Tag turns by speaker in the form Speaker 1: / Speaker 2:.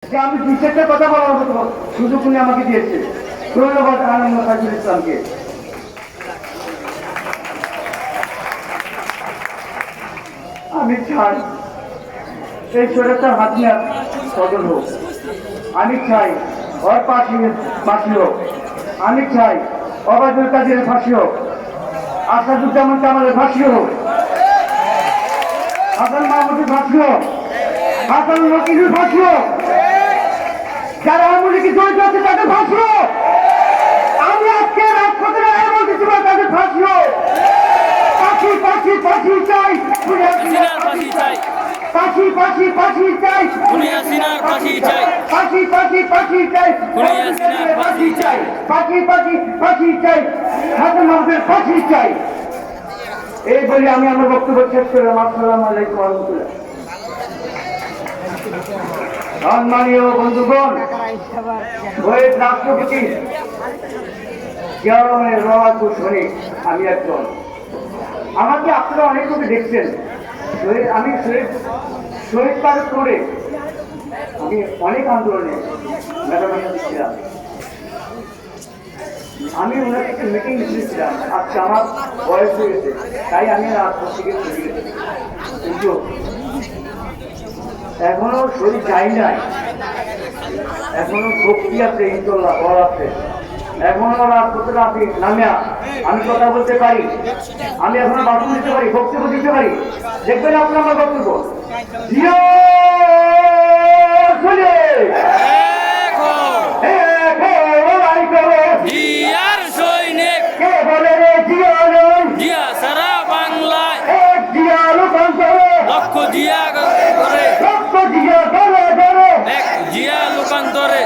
Speaker 1: যে আমি দুই চারটা কথা বলার মতো সুযোগ উনি আমাকে দিয়েছে। ধন্যবাদ আনন্দ তাজুল ইসলামকে। আমি চাই এই সরকার হাতিয়া সদল হোক। আমি চাই ওর ফাঁসি হোক। আমি চাই ওবায়দুল কাদেরের ফাঁসি হোক, আসাদুজ্জামান কামালের ফাঁসি হোক, হাসান মাহমুদের ফাঁসি হোক, হাসান নকিরের ফাঁসি হোক, যারা আওয়ামী লীগে জড়িত আছে তাদের ফাঁসি হোক। আমি আজকে রাজপথে বলতেছি তাদের ফাঁসি হোক। ফাঁসি ফাঁসি ফাঁসি চাই,
Speaker 2: ফাঁসি চাই,
Speaker 1: ফাঁসি ফাঁসি ফাঁসি চাই,
Speaker 2: ফাঁসি চাই,
Speaker 1: ফাঁসি ফাঁসি ফাঁসি চাই, ফাঁসি চাই, ফাঁসি ফাঁসি ফাঁসি চাই, হাসান মাহমুদের ফাঁসি চাই। এই বলে আমি আমার বক্তব্য শেষ করলাম। আসসালামু আলাইকুম ওয়া রাহমাতুল্লাহ। সম্মানীয় বন্ধুগণ, শহীদ রাষ্ট্রপতি জিয়াউর রহমান শরীফ, আমি একজন। আমাকে আপনারা অনেক লোকে দেখছেন। আমি শহীদ পার করে আমি অনেক আন্দোলনে মেধামেশা দিচ্ছিলাম। আমি ওনার একটা মিটিং দিয়েছিলাম। আজকে আমার বয়স হয়ে গেছে, তাই আমি রাজপথ থেকে চলে গেছি। কিন্তু এখনো শরীর যাই নাই, এখনো শক্তি আছে, ইনশাল্লাহ বল আছে। এখনো রাজপথে নামিয়া আমি কথা বলতে পারি, আমি এখনো বাথরুম দিতে পারি, বক্তব্য দিতে পারি। দেখবেন আপনার আমার বক্তব্য
Speaker 2: জিয়া লোকান্তরে